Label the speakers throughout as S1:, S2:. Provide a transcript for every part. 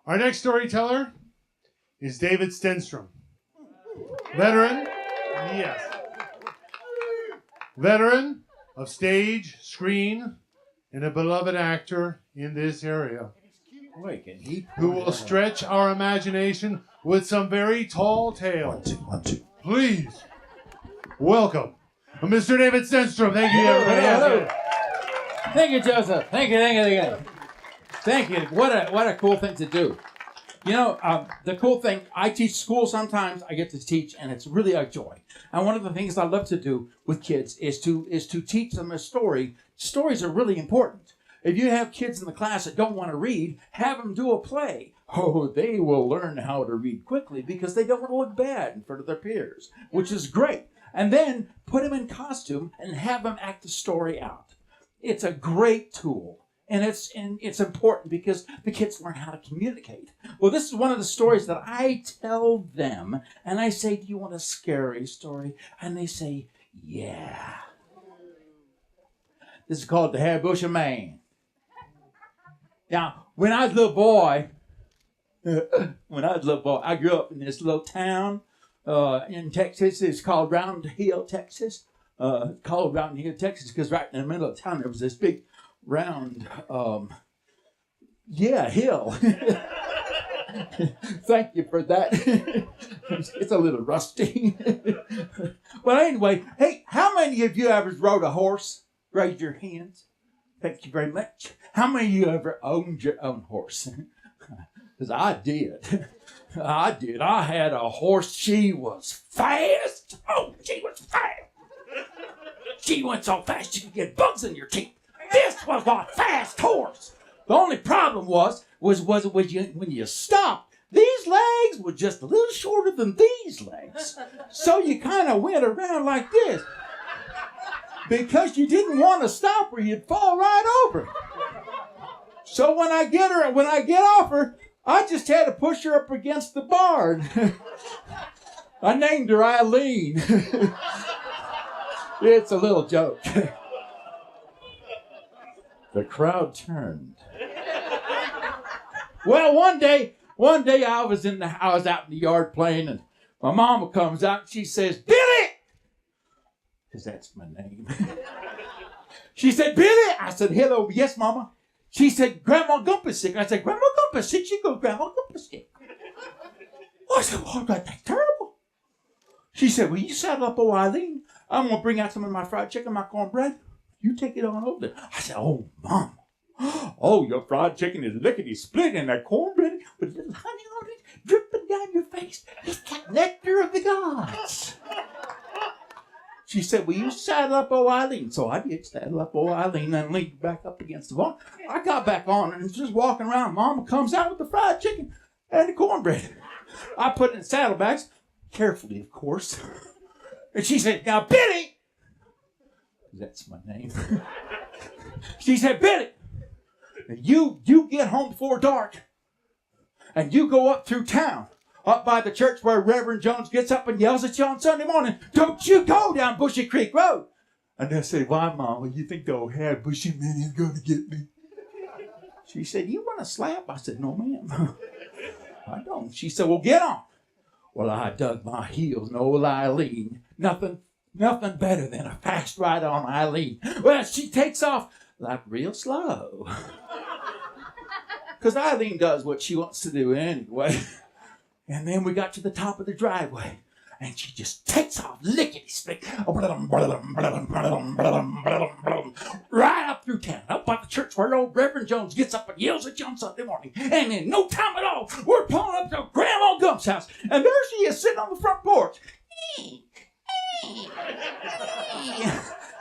S1: Our next storyteller is David Stenstrom. Veteran, yes. Veteran of stage, screen, and a beloved actor in this area. Who will stretch our imagination with some very tall tales.
S2: One, two.
S1: Please, welcome Mr. David Stenstrom. Thank you, everybody.
S3: Hello. Thank you, Joseph. Thank you. Thank you. What a cool thing to do. You know, the cool thing, I teach school sometimes. I get to teach, and it's really a joy. And one of the things I love to do with kids is to teach them a story. Stories are really important. If you have kids in the class that don't want to read, have them do a play. Oh, they will learn how to read quickly because they don't want to look bad in front of their peers, which is great. And then put them in costume and have them act the story out. It's a great tool. And it's important because the kids learn how to communicate. Well, this is one of the stories that I tell them. And I say, do you want a scary story? And they say, yeah. This is called The Hair-Bush Man. Now, when I was a little boy, I grew up in this little town in Texas. It's called Round Hill, Texas. Called Round Hill, Texas, because right in the middle of town there was this big round, hill. Thank you for that. It's a little rusty. Well, anyway, hey, how many of you ever rode a horse? Raise your hands. Thank you very much. How many of you ever owned your own horse? Because I did. I had a horse. She was fast. Oh, she was fast. She went so fast you could get bugs in your teeth. This was a fast horse. The only problem was when you stopped, these legs were just a little shorter than these legs. So you kind of went around like this. Because you didn't want to stop her, you'd fall right over. So when I get off her, I just had to push her up against the barn. I named her Eileen. It's a little joke. The crowd turned. Well, one day I was out in the yard playing, and my mama comes out and she says, "Billy!" Because that's my name. She said, "Billy!" I said, "Hello, yes, Mama." She said, "Grandma Gump is sick." I said, "Grandma Gump is sick?" She goes, "Grandma Gump is sick." I said, "Oh, that's terrible." She said, "Well, you saddle up old Eileen. I'm going to bring out some of my fried chicken, my cornbread. You take it on over there." I said, "Oh, Mama. Oh, your fried chicken is lickety-split and that cornbread with little honey on it dripping down your face. It's got nectar of the gods." She said, "Well, you saddle up old Eileen." So I did saddle up old Eileen and leaned back up against the barn. I got back on and was just walking around. Mama comes out with the fried chicken and the cornbread. I put it in saddlebags, carefully, of course. And she said, "Now, Billy," that's my name. She said, "Billy, you get home before dark and you go up through town. Up by the church where Reverend Jones gets up and yells at you on Sunday morning. Don't you go down Bushy Creek Road." And I said, "Why, Mama? You think the old hair bushy man is going to get me?" She said, "You want a slap?" I said, "No, ma'am. I don't." She said, "Well, get on." Well, I dug my heels in old Eileen. Nothing better than a fast ride on Eileen. Well, she takes off like real slow. Because Eileen does what she wants to do anyway. And then we got to the top of the driveway, and she just takes off lickety-split, right up through town, up by the church where old Reverend Jones gets up and yells at you on Sunday morning. And in no time at all, we're pulling up to Grandma Gump's house, and there she is sitting on the front porch.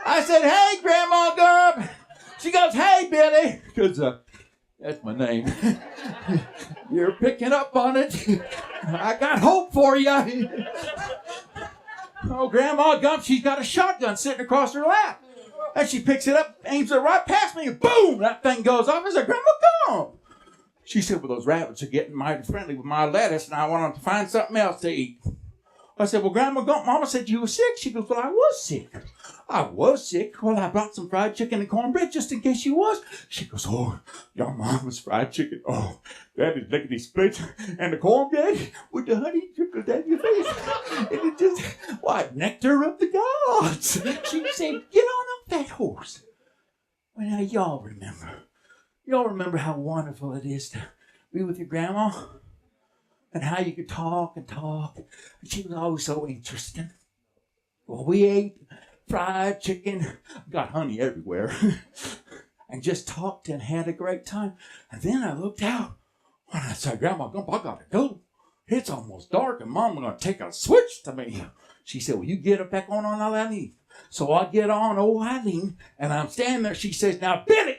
S3: I said, "Hey, Grandma Gump." She goes, "Hey, Billy," because that's my name. You're picking up on it. I got hope for you. Oh, Grandma Gump, she's got a shotgun sitting across her lap. And she picks it up, aims it right past me, and boom, that thing goes off. I said, "Grandma Gump." She said, "Well, those rabbits are getting mighty friendly with my lettuce, and I want them to find something else to eat." I said, "Well, Grandma Gump, Mama said you were sick." She goes, "Well, I was sick. I was sick. Well, I brought some fried chicken and cornbread just in case you was. She goes, oh, your mama's fried chicken. Oh, that is lickety split. And the cornbread with the honey trickled down your face. And it just, what, nectar of the gods. She said, get on up that horse. Well, now, y'all remember how wonderful it is to be with your grandma? And how you could talk and talk. And she was always so interesting. Well, we ate fried chicken, got honey everywhere, and just talked and had a great time. And then I looked out and I said, Grandma Gump, I gotta go. It's almost dark and Mama gonna take a switch to me. She said, well, you get up back on Eileen. So I get on old Eileen and I'm standing there. She says, now, Billy.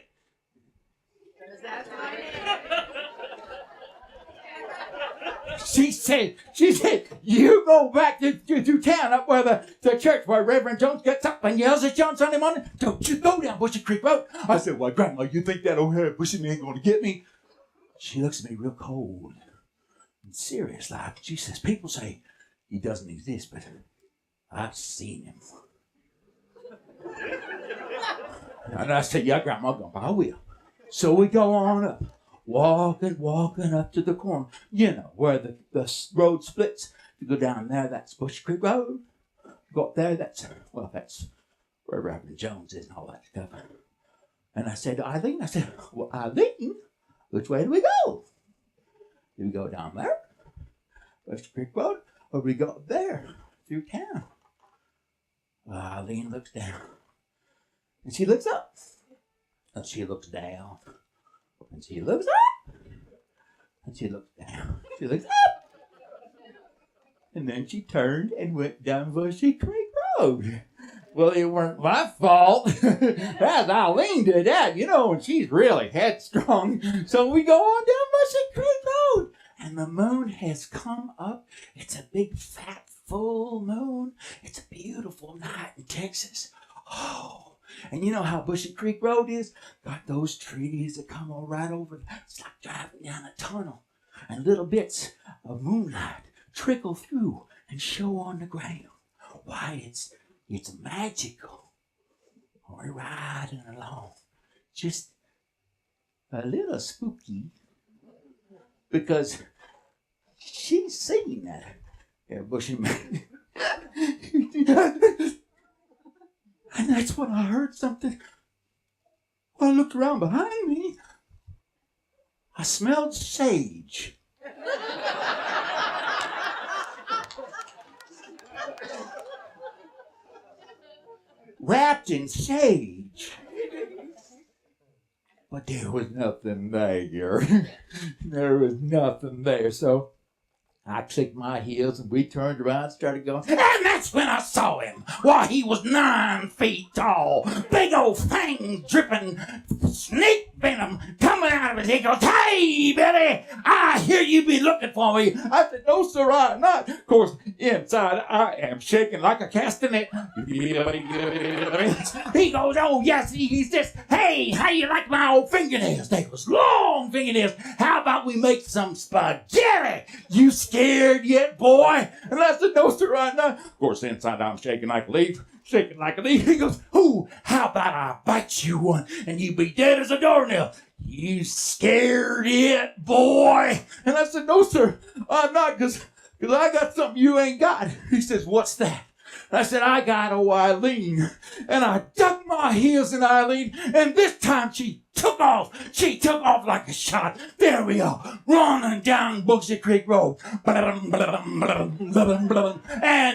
S3: She said, you go back to town up where the church where Reverend Jones gets up and yells at you on Sunday morning. Don't you go down Bushy Creek Road. I said, well, Grandma, you think that old hair bushy man going to get me? She looks at me real cold and serious like. She says, people say he doesn't exist, but I've seen him. And I said, yeah, Grandma, I will. So we go on up. Walking up to the corner, you know, where the road splits. You go down there, that's Bush Creek Road. You go up there, that's where Reverend Jones is and all that stuff. And I said to Eileen, well, Eileen, which way do we go? Do we go down there, Bush Creek Road, or we go up there through town? Well, Eileen looks down, and she looks up, and she looks down. And she looks up, and she looks down. She looks up, and then she turned and went down Bushy Creek Road. Well, it weren't my fault. That's Eileen did that, you know, and she's really headstrong. So we go on down Bushy Creek Road, and the moon has come up. It's a big, fat, full moon. It's a beautiful night in Texas. Oh. And you know how Bushy Creek Road is? Got those trees that come all right over. It's like driving down a tunnel. And little bits of moonlight trickle through and show on the ground. Why, it's magical. We're riding along. Just a little spooky. Because she's seen that bushy man. And that's when I heard something. Well, I looked around behind me. I smelled sage. Wrapped in sage. But there was nothing there. There was nothing there. So I clicked my heels and we turned around and started going. And that's when I saw him. Why, he was 9 feet tall. Big old fangs dripping snake venom coming out of his. He goes, hey, Billy, I hear you be looking for me. I said, no, sir, I'm not. Of course, inside I am shaking like a castanet. He goes, oh, yes, he's this. Hey, how you like my old fingernails? They was long fingernails. How about we make some spaghetti? You scared yet, boy? And I said, no, sir, I'm not. Of course, inside I'm shaking like a leaf. Shaking like a leaf. He goes, ooh, how about I bite you one and you be dead as a doornail? You scared yet, boy? And I said, no, sir, I'm not, because I got something you ain't got. He says, what's that? I said, I got old Eileen. And I dug my heels in Eileen, and this time she took off. She took off like a shot. There we are, running down Bushy Creek Road. And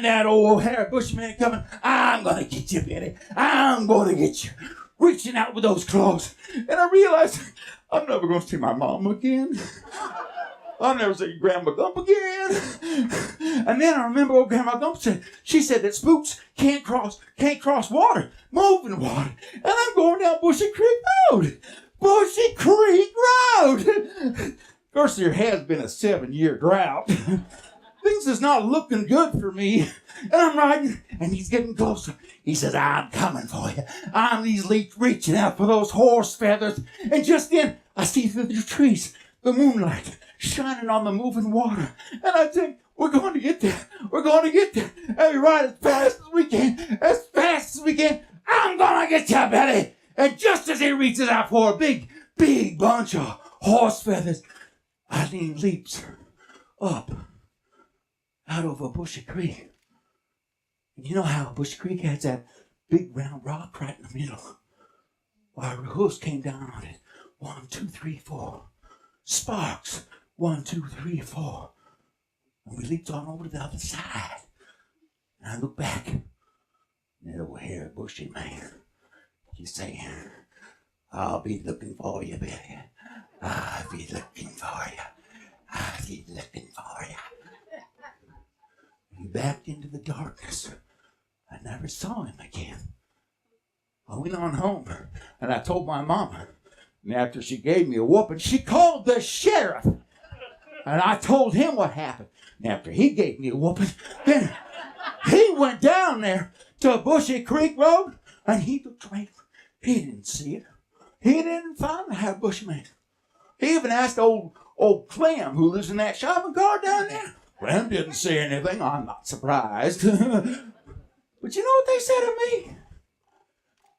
S3: that old hairy bushman coming. I'm going to get you, Betty. I'm going to get you. Reaching out with those claws. And I realized I'm never going to see my mom again. I'll never see Grandma Gump again. And then I remember old Grandma Gump said, she said that spooks can't cross water, moving water. And I'm going down Bushy Creek Road. Bushy Creek Road. Of course, there has been a 7-year drought. Things is not looking good for me. And I'm riding, and he's getting closer. He says, I'm coming for you. I'm these leaves reaching out for those horse feathers. And just then, I see through the trees the moonlight shining on the moving water. And I think, We're going to get there. We're going to get there. And we ride as fast as we can. As fast as we can. I'm going to get you, Billy. And just as he reaches out for a big bunch of horse feathers, Eileen leaps up out of a bushy creek. And you know how Bushy Creek has that big round rock right in the middle? Our hoofs came down on it. 1, 2, 3, 4. Sparks. 1, 2, 3, 4. And we leaped on over to the other side. And I look back. And that old hairy bushy man. He's saying, I'll be looking for you, Billy. I'll be looking for you. I'll be looking for you. He backed into the darkness. I never saw him again. I went on home, and I told my mama. And after she gave me a whooping, she called the sheriff. And I told him what happened. And after he gave me a whooping, then he went down there to Bushy Creek Road, and he looked right. He didn't see it. He didn't find the hair bushman. He even asked old Clem, who lives in that shopping cart down there. Clem didn't see anything. I'm not surprised. But you know what they said to me?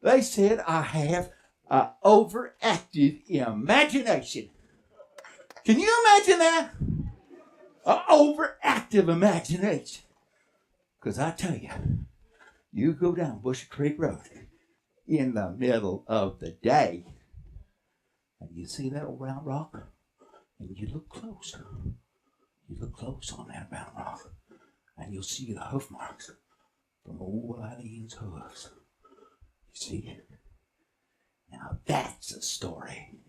S3: They said I have an overactive imagination. Can you imagine that? An overactive imagination. Because I tell you, you go down Bushy Creek Road in the middle of the day, and you see that old round rock, and you look close. You look close on that round rock, and you'll see the hoof marks from old Eileen's hooves. You see? Now that's a story.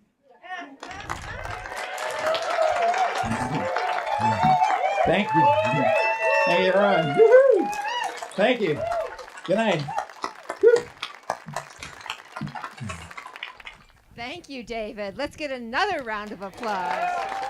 S3: Thank you. Thank you, Ron. Woo-hoo. Thank you. Good night. Woo.
S2: Thank you, David. Let's get another round of applause.